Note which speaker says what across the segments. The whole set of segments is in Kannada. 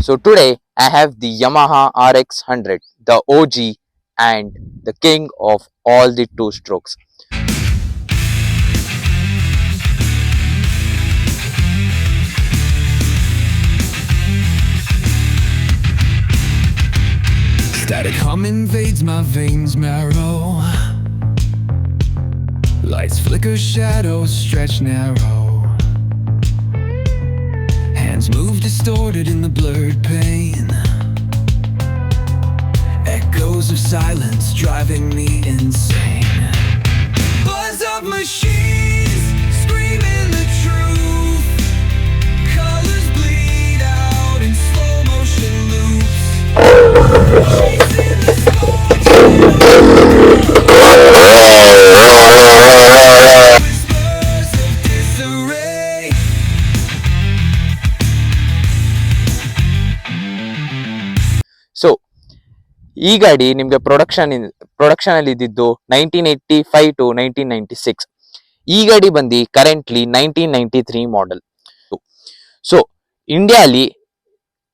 Speaker 1: So today I have the Yamaha RX 100, the OG and the king of all the two strokes.
Speaker 2: Static hum invades my veins marrow. Lights flicker, shadows stretch narrow. Hands move distorted in the blurred pain. Echoes of silence driving me insane. Buzz of machines screaming the truth. Colors bleed out in slow motion loops. Chasing the storms. Whispers of disarray.
Speaker 1: So ಈ ಗಾಡಿ ನಿಮಗೆ ಪ್ರೊಡಕ್ಷನ್ ಅಲ್ಲಿ ಇದ್ದಿದ್ದು 1985 to 1996. ಈ ಗಾಡಿ ಬಂದು ಕರೆಂಟ್ಲಿ 1993 ಮಾಡೆಲ್. ಸೊ ಇಂಡಿಯಾಲಿ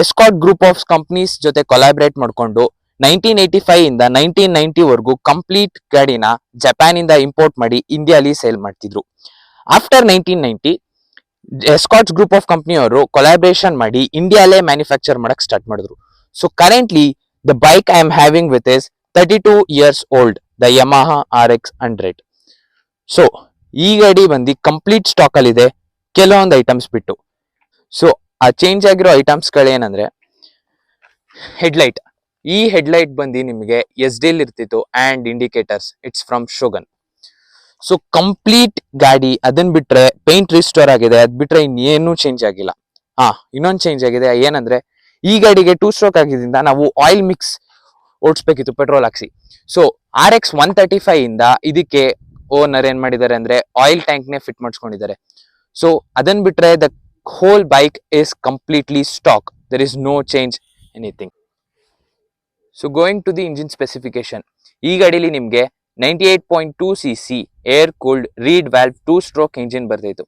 Speaker 1: ಎಸ್ಕಾಟ್ ಗ್ರೂಪ್ ಆಫ್ ಕಂಪನೀಸ್ ಜೊತೆ ಕೊಲಾಬ್ರೇಟ್ ಮಾಡಿಕೊಂಡು 1985 ಇಂದ 1990 ವರೆಗೂ ಕಂಪ್ಲೀಟ್ ಗಾಡಿನ ಜಪಾನ್ ಇಂದ ಇಂಪೋರ್ಟ್ ಮಾಡಿ ಇಂಡಿಯಾಲಿ ಸೇಲ್ ಮಾಡ್ತಿದ್ರು. ಆಫ್ಟರ್ 1990 ಎಸ್ಕಾಟ್ಸ್ ಗ್ರೂಪ್ ಆಫ್ ಕಂಪನಿ ಅವರು ಕೊಲಾಬ್ರೇಷನ್ ಮಾಡಿ ಇಂಡಿಯಾಲೇ ಮ್ಯಾನುಫ್ಯಾಕ್ಚರ್ ಮಾಡಕ್ ಸ್ಟಾರ್ಟ್ ಮಾಡಿದ್ರು. So currently the bike I am having with is 32 years old, the Yamaha RX 100. So ಈ ಗಾಡಿ ಬಂದು ಕಂಪ್ಲೀಟ್ ಸ್ಟಾಕ್ ಅಲ್ಲಿ ಇದೆ, ಕೆಲವೊಂದು ಐಟಮ್ಸ್ ಬಿಟ್ಟು. ಸೊ ಆ ಚೇಂಜ್ ಆಗಿರೋ ಐಟಮ್ಸ್ ಗಳೇನಂದ್ರೆ ಹೆಡ್ಲೈಟ್. ಈ ಹೆಡ್ಲೈಟ್ ಬಂದು ನಿಮಗೆ SD ಇರ್ತಿತ್ತು and indicators it's from Shogun. So complete ಗಾಡಿ ಅದನ್ನ ಬಿಟ್ರೆ ಪೇಂಟ್ ರಿಸ್ಟೋರ್ ಆಗಿದೆ, ಅದ್ ಬಿಟ್ರೆ ಇನ್ನೇನು ಚೇಂಜ್ ಆಗಿಲ್ಲ. ಇನ್ನೊಂದು ಚೇಂಜ್ ಆಗಿದೆ ಏನಂದ್ರೆ ಈ ಗಾಡಿಗೆ 2 ಸ್ಟ್ರೋಕ್ ಆಗಿದ್ರಿಂದ ನಾವು ಆಯಿಲ್ ಮಿಕ್ಸ್ ಓಡಿಸ್ಬೇಕಿತ್ತು ಪೆಟ್ರೋಲ್ ಹಾಕ್ಸಿ. ಸೊ RX 135 ಇಂದ ಇದಕ್ಕೆ ಓನರ್ ಏನ್ ಮಾಡಿದ್ದಾರೆ ಅಂದ್ರೆ ಆಯಿಲ್ ಟ್ಯಾಂಕ್ ನೇ ಫಿಟ್ ಮಾಡಿಸ್ಕೊಂಡಿದ್ದಾರೆ. ಸೊ ಅದನ್ ಬಿಟ್ರೆ the whole bike is completely stock, there is no change anything. So going to the engine specification, ಈ ಗಾಡಿಲಿ ನಿಮ್ಗೆ 98.2 cc air cooled reed valve 2 stroke engine ಬರ್ತಿತ್ತು,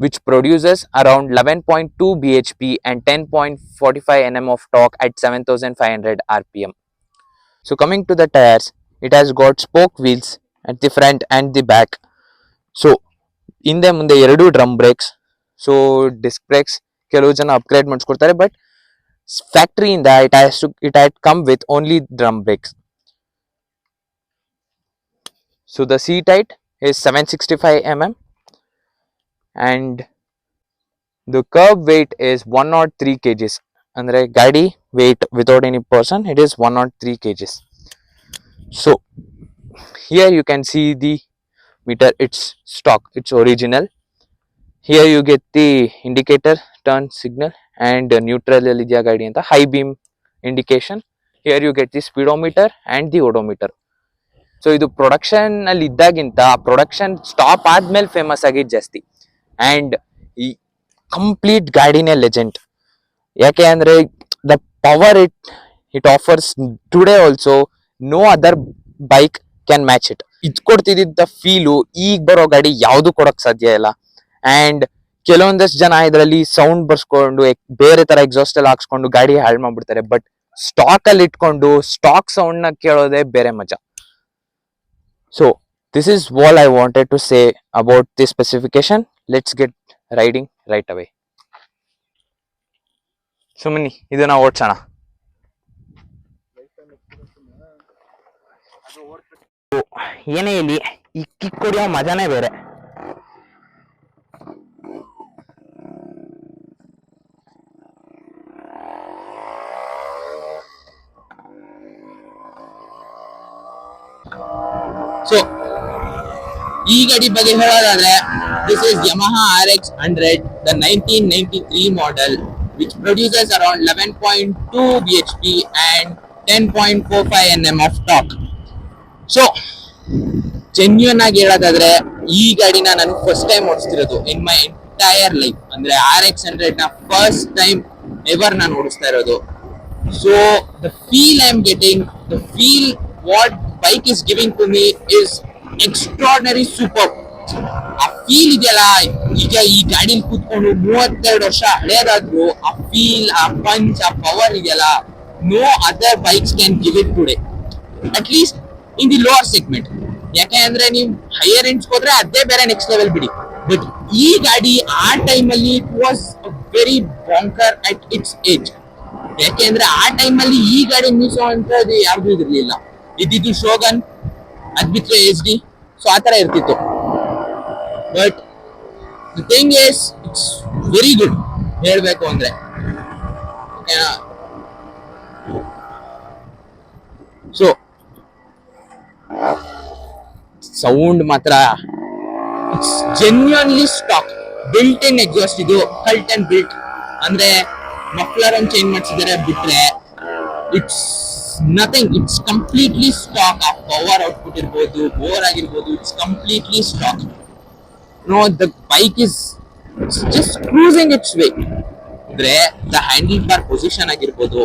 Speaker 1: which produces around 11.2 bhp and 10.45 Nm of torque at 7500 rpm. So coming to the tires, it has got spoke wheels at the front and the back. So ಹಿಂದೆ ಮುಂದೆ ಎರಡು drum brakes. So disc brakes ಕೆಲವು ಜನ ಅಪ್ಗ್ರೇಡ್ ಮಾಡಿಸ್ಕೊಡ್ತಾರೆ, ಬಟ್ ಫ್ಯಾಕ್ಟರಿಯಿಂದ it had come with only drum brakes. So the seat height is 765 mm and the curb weight is 103 kgs. Andre gadi weight without any person, it is 103 kgs. So here you can see the meter, it's stock, it's original. Here you get the indicator, turn signal and neutral ಅಲ್ಲಿ ಇದೆಯಾ ಗಾಡಿ ಅಂತ, high beam indication. Here you get the speedometer and the odometer. So ಇದು ಪ್ರೊಡಕ್ಷನ್ ಅಲ್ಲಿ ಇದ್ದಾಗಿಂತ ಪ್ರೊಡಕ್ಷನ್ ಸ್ಟಾಪ್ ಆದ್ಮೇಲೆ ಫೇಮಸ್ ಆಗಿದ್ ಜಾಸ್ತಿ. ಅಂಡ್ ಈ ಕಂಪ್ಲೀಟ್ ಗಾಡಿನೇ ಲೆಜೆಂಡ್. ಯಾಕೆ ಅಂದ್ರೆ the power it offers today also no other bike can match it. ಇದ್ ಕೊಡ್ತಿದ್ದ ಫೀಲು ಈಗ ಬರೋ ಗಾಡಿ ಯಾವ್ದು ಕೊಡಕ್ ಸಾಧ್ಯ ಇಲ್ಲ. ಅಂಡ್ ಕೆಲವೊಂದಷ್ಟು ಜನ ಇದರಲ್ಲಿ ಸೌಂಡ್ ಬರ್ಸ್ಕೊಂಡು ಬೇರೆ ತರ ಎಕ್ಸಾಸ್ಟ್ ಎಲ್ಲ ಹಾಕ್ಸ್ಕೊಂಡು ಗಾಡಿ ಹಾಳು ಮಾಡ್ಬಿಡ್ತಾರೆ, ಬಟ್ ಸ್ಟಾಕ್ ಅಲ್ಲಿ ಇಟ್ಕೊಂಡು ಸ್ಟಾಕ್ ಸೌಂಡ್ ನ ಕೇಳೋದೇ ಬೇರೆ ಮಜಾ. So this is all I wanted to say about this specification. Let's get riding right away. ಸುಮ್ಮನಿ ಇದನ್ನ ಓಡ್ಸೋಣ. ಏನೇ ಇಲ್ಲಿ ಈ ಕಿಕ್ ಹೊಡಿಯೋ ಮಜಾನೇ ಬೇರೆ. ಸೊ ಈ ಗಾಡಿ ಬಗ್ಗೆ ಹೇಳೋದಾದ್ರೆ this is Yamaha RX 100, the 1993 model, which produces around 11.2 bhp and 10.45 Nm of torque. So genuine ಆಗಿ ಹೇಳೋದಾದ್ರೆ ಈ ಗಾಡಿನ ನಾನು ಫಸ್ಟ್ ಟೈಮ್ ಓಡಿಸ್ತಿರೋದು ಇನ್ ಮೈ ಎಂಟೈರ್ ಲೈಫ್. ಅಂದ್ರೆ RX 100 ನ ಫಸ್ಟ್ ಟೈಮ್ ಎವರ್ ನಾನು ಓಡಿಸ್ತಾ ಇರೋದು. So the feel I'm getting, the feel what bike is giving to me is extraordinary, superb. ಆ ಫೀಲ್ ಇದೆಯಲ್ಲ, ಈಗ ಈ ಗಾಡಿಲಿ ಕೂತ್ಕೊಂಡು 32 ವರ್ಷ ಹಳೇದಾದ್ರು ಆ ಫೀಲ್, ಆ ಪಂಚ್, ಆ ಪವರ್ ಇದೆಯಲ್ಲ, no other bikes can give it today, at least in the lower segment. ಯಾಕೆ ಅಂದ್ರೆ ನೀವು ಹೈಯರ್ ಎಂಡ್ಸ್ ಹೋದ್ರೆ ಅದೇ ಬೇರೆ ನೆಕ್ಸ್ಟ್ ಲೆವೆಲ್ ಬಿಡಿ. ಬಟ್ ಈ ಗಾಡಿ ಆ ಟೈಮ್ ಅಲ್ಲಿ it was very bonkers at its age. ಯಾಕೆಂದ್ರೆ ಆ ಟೈಮ್ ಅಲ್ಲಿ ಈ ಗಾಡಿ ನಿಲ್ಲಿಸುವಂತದ್ದು ಯಾವ್ದು ಇದಿರ್ಲಿಲ್ಲ. ಇದ್ದಿದ್ದು ಶೋಗನ್, ಅದ್ ಬಿಟ್ರೆ HD, ಸೊ ಆತರ ಇರ್ತಿತ್ತು. But the thing is it's very good ಹೇಳ್ಬೇಕು ಅಂದ್ರೆ. ಸೊ ಸೌಂಡ್ ಮಾತ್ರ it's genuinely stock. Built in exhaust, ಇದು ಕಲ್ಟ್ ಅಂಡ್ ಬಿಲ್ಟ್ ಅಂದ್ರೆ ಮಫ್ಲರ್ ಅನ್ನು ಚೇಂಜ್ ಮಾಡಿಸಿದರೆ ಬಿಟ್ರೆ it's nothing. It's completely stock. ಆ ಪವರ್ ಔಟ್ಪುಟ್ ಇರ್ಬೋದು, ಬೋರ್ ಆಗಿರ್ಬೋದು, it's completely stock. No, the bike is just cruising it's way. ಅಂದ್ರೆ ದ ಹ್ಯಾಂಡಲ್ ಬಾರ್ ಪೊಸಿಷನ್ ಆಗಿರ್ಬೋದು,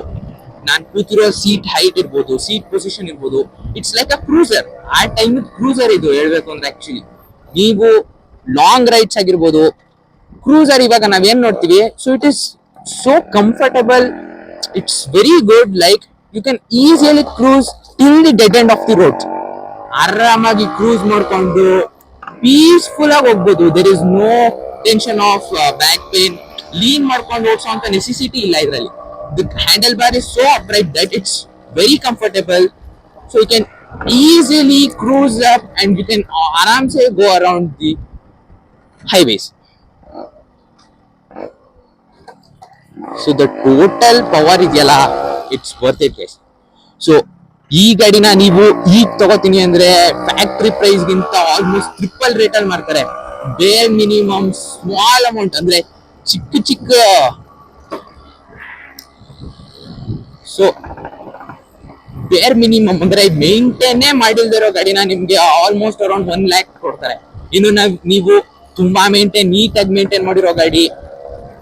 Speaker 1: ನಾನ್ ಕೂತಿರೋ ಸೀಟ್ ಹೈಟ್ ಇರ್ಬೋದು, ಸೀಟ್ ಪೊಸಿಷನ್ ಇರ್ಬೋದು, ಇಟ್ಸ್ ಲೈಕ್ ಅ ಕ್ರೂಸರ್. ಆ ಟೈಮ್ ಕ್ರೂಸರ್ ಇದು ಹೇಳ್ಬೇಕು ಅಂದ್ರೆ. ಆಕ್ಚುಲಿ ನೀವು ಲಾಂಗ್ ರೈಡ್ಸ್ ಆಗಿರ್ಬೋದು, ಕ್ರೂಸರ್ ಇವಾಗ ನಾವೇನ್ ನೋಡ್ತೀವಿ, so it is so comfortable, it's very good. Like you can easily cruise till the dead end of the road. ಆರಾಮಾಗಿ ಕ್ರೂಸ್ ಮಾಡ್ಕೊಂಡು ಪೀಸ್ಫುಲ್ ಆಗಿ ಹೋಗ್ಬೋದು. There is no tension of back pain. Lean ಮಾಡ್ಕೊಂಡು ಓಡಿಸೋಂತ ನೆಸೆಸಿಟಿ ಇಲ್ಲ ಇದರಲ್ಲಿ. The handlebar is so upright that it's very comfortable, so you can easily cruise up and you can aram se go around the highways. So the total power ideyala, it's worth it guys. So ಈ ಗಾಡಿನ ನೀವು ಈಗ ತಗೋತೀನಿ ಅಂದ್ರೆ ಫ್ಯಾಕ್ಟ್ರಿ ಪ್ರೈಸ್ ಗಿಂತ ಆಲ್ಮೋಸ್ಟ್ ಟ್ರಿಪಲ್ ರೇಟ್ ಅಲ್ಲಿ ಮಾಡ್ತಾರೆ. ಬೇರ್ ಮಿನಿಮಮ್ ಸ್ಮಾಲ್ ಅಮೌಂಟ್ ಅಂದ್ರೆ ಚಿಕ್ಕ ಸೊ ಬೇರ್ ಮಿನಿಮಮ್ ಅಂದ್ರೆ ಮೇಂಟೈನೇ ಮಾಡಿಲ್ದಿರೋ ಗಾಡಿನ ನಿಮ್ಗೆ ಆಲ್ಮೋಸ್ಟ್ ಅರೌಂಡ್ 1 lakh ಕೊಡ್ತಾರೆ. ಇನ್ನು ನೀವು ತುಂಬಾ ನೀಟಾಗಿ ಮೇಂಟೈನ್ ಮಾಡಿರೋ ಗಾಡಿ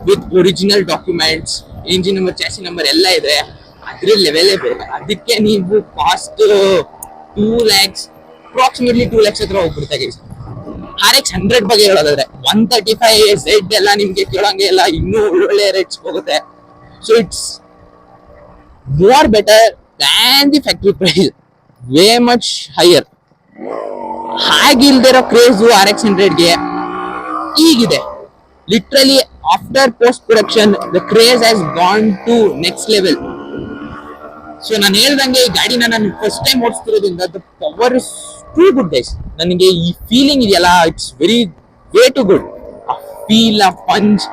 Speaker 1: with original documents, engine number, chassis number ಎಲ್ಲ ಇದೆ, ಅದ್ರ ಲೆವೆಲೇ ಬೇರೆ. ಅದಕ್ಕೆ ನೀವು ಕಾಸ್ಟ್ 2 lakhs, ಅಪ್ರಾಕ್ಸಿಮೇಟ್ಲಿ 2 lakhs ಹತ್ರ ಹೋಗ್ಬಿಡ್ತಾರೆ. RX 100 ಬಗ್ಗೆ ಹೇಳೋದಾದ್ರೆ 135Z ಎಲ್ಲ ನಿಮ್ಗೆ ಕೇಳೋಂಗೆ ಇಲ್ಲ, ಇನ್ನೂ ಒಳ್ಳೆ ರೇಟ್ಸ್ ಹೋಗುತ್ತೆ. So it's more better than the factory price, way much higher. ಹಾಗಿಲ್ದಿರೋ ಕ್ರೇಜು RX 100ಗೆ ಈಗಿದೆ. Literally after post production the craze has gone to next level. So ನಾನು ಹೇಳ್ದಂಗೆ ಈ ಗಾಡಿನ ನಾನು ಫಸ್ಟ್ ಟೈಮ್ ಓಡಿಸ್ತಿರೋದ್ರಿಂದ the power is too good guys. ನನಗೆ ಈ ಫೀಲಿಂಗ್ ಇದೆಯಲ್ಲ, it's very way too good. ಆ ಫೀಲ್, ಆ ಪಂಚ್,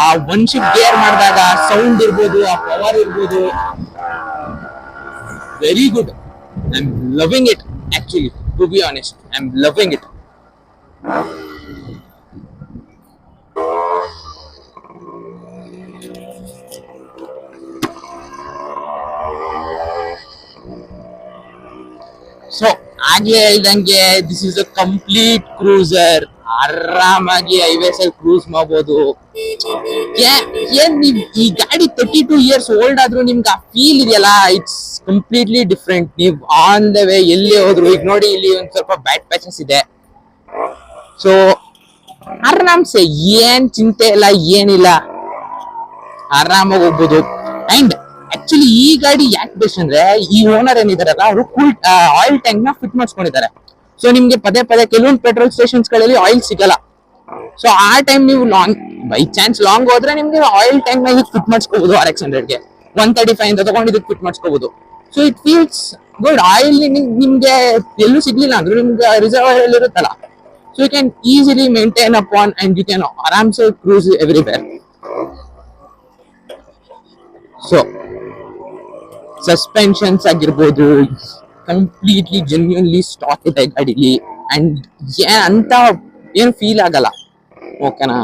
Speaker 1: ಆ ಒನ್ ಶಿಫ್ಟ್ ಗೇರ್ ಮಾಡಿದಾಗ ಸೌಂಡ್ ಇರ್ಬೋದು, ಆ ಪವರ್ ಇರ್ಬೋದು, very good. I'm loving it actually, to be honest. I'm loving it. So ಆಗ್ಲೇ ಹೇಳ್ದಂಗೆ this is a complete cruiser. ಆರಾಮಾಗಿ ಹೈವೇಸ್ ಅಲ್ಲಿ ಕ್ರೂಸ್ ಮಾಡಬಹುದು. ಏನ್ ನೀವ್ ಈ ಗಾಡಿ 32 years ಓಲ್ಡ್ ಆದ್ರೂ ನಿಮ್ಗೆ ಆ ಫೀಲ್ ಇದೆಯಲ್ಲ, ಇಟ್ಸ್ ಕಂಪ್ಲೀಟ್ಲಿ ಡಿಫ್ರೆಂಟ್. ನೀವ್ ಆನ್ ದ ವೇ ಎಲ್ಲಿ ಹೋದ್ರು, ಈಗ ನೋಡಿ ಇಲ್ಲಿ ಒಂದ್ ಸ್ವಲ್ಪ ಬ್ಯಾಡ್ ಪ್ಯಾಚಸ್ ಇದೆ. ಸೊ ಆರಾಮ್ಸೆ ಏನ್ ಚಿಂತೆ ಇಲ್ಲ, ಏನಿಲ್ಲ, ಆರಾಮಾಗಿ ಹೋಗ್ಬೋದು. ಅಂಡ್ ಆಕ್ಚುಲಿ ಈ ಗಾಡಿ ಯಾಕೆ ಬೆಸ್ಟ್ ಅಂದ್ರೆ, ಈ ಓನರ್ ಏನಿದಾರಲ್ಲ ಅವರು ಕೂಲ್ ಆಯಿಲ್ ಟ್ಯಾಂಕ್ ನ ಫಿಟ್ ಮಾಡಿಸ್ಕೊಂಡಿದ್ದಾರೆ. ಸೊ ನಿಮ್ಗೆ ಪದೇ ಕೆಲವೊಂದು ಪೆಟ್ರೋಲ್ ಸ್ಟೇಷನ್ಸ್ ಗಳಲ್ಲಿ ಆಯಿಲ್ ಸಿಗಲ್ಲ. ಸೊ ಆ ಟೈಮ್ ನೀವು ಲಾಂಗ್ ಬೈ ಚಾನ್ಸ್ ಲಾಂಗ್ ಹೋದ್ರೆ ನಿಮ್ಗೆ ಆಯಿಲ್ ಟ್ಯಾಂಕ್ ನ ಫಿಟ್ ಮಾಡಿಸ್ಕೋಬಹುದು. RX 100ಗೆ 135 ಅಂತ ತಗೊಂಡು ಇದಕ್ಕೆ ಫಿಟ್ ಮಾಡಿಸ್ಕೋಬಹುದು. So it feels good. Oil ನಿಮ್ಗೆ ಎಲ್ಲೂ ಸಿಗ್ಲಿಲ್ಲ ಅಂದ್ರೆ ನಿಮ್ಗೆ ರಿಸರ್ವ್ ಇರುತ್ತಲ್ಲ, so you can easily maintain upon and you can ಆರಾಮ್ಸೆ ಕ್ರೂಸ್ ಎವ್ರಿವೇರ್. ಸೊ ಸಸ್ಪೆನ್ಷನ್ಸ್ ಆಗಿರ್ಬೋದು ಕಂಪ್ಲೀಟ್ಲಿ ಜೆನ್ಯೂನ್ಲಿ ಸ್ಟಾಕ್ ಇದೆ ಗಾಡಿಲಿ. ಅಂಡ್ ಅಂತ ಏನು ಫೀಲ್ ಆಗಲ್ಲ. ಓಕೆನಾ?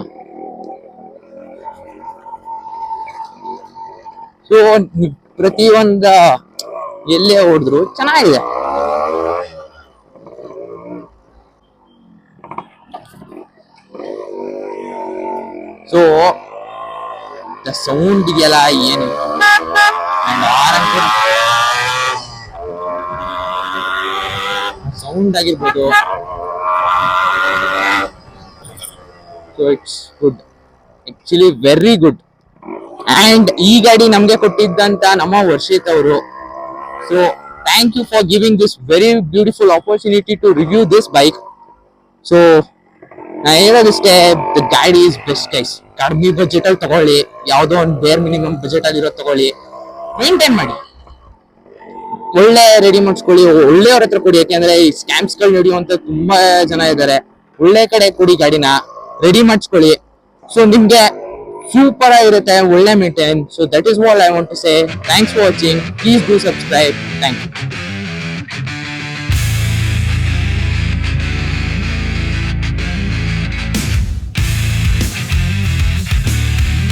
Speaker 1: ಸೊ ಪ್ರತಿಯೊಂದು ಎಲ್ಲೇ ಹೊಡೆದ್ರು ಚೆನ್ನಾಗಿದೆ. ಸೊ ದ ಸೌಂಡ್ ಇದೆಯಲ್ಲ ಏನು, ಸೌಂಡ್ ಆಗಿರ್ಬೋದು, so it's good, actually very good. And ಈ ಗಾಡಿ ನಮ್ಗೆ ಕೊಟ್ಟಿದ್ದಂತ ನಮ್ಮ ವರ್ಷಿತ್ ಅವರು. So thank you for giving this very beautiful opportunity to review this bike. So ನಾ ಹೇಳೋದಿಷ್ಟೇ, ದ ಗಾಡಿ ಇಸ್ ಬೆಸ್ಟ್ ಗೈಸ್. ಕಡಿಮೆ ಬಜೆಟ್ ಅಲ್ಲಿ ತಗೊಳ್ಳಿ, ಯಾವುದೋ ಒಂದು ಬೇರ್ ಮಿನಿಮಮ್ ಬಜೆಟ್ ಅಲ್ಲಿ ಇರೋದು ತಗೊಳ್ಳಿ, ಮೇಂಟೈನ್ ಮಾಡಿ, ಒಳ್ಳೆ ರೆಡಿ ಮಾಡಿಸ್ಕೊಳ್ಳಿ, ಒಳ್ಳೆಯವ್ರ ಹತ್ರ ಕೊಡಿ. ಯಾಕೆಂದ್ರೆ ಈ ಸ್ಕ್ಯಾಮ್ಸ್ ಗಳು ನಡೆಯುವಂತ ತುಂಬಾ ಜನ ಇದ್ದಾರೆ. ಒಳ್ಳೆ ಕಡೆ ಕೊಡಿ, ಗಾಡಿನ ರೆಡಿ ಮಾಡಿಸ್ಕೊಳ್ಳಿ. ಸೊ ನಿಮ್ಗೆ ಸೂಪರ್ ಆಗಿರುತ್ತೆ, ಒಳ್ಳೆ maintain. So that is what I want to say. Thanks for watching. Please do subscribe. Thank you.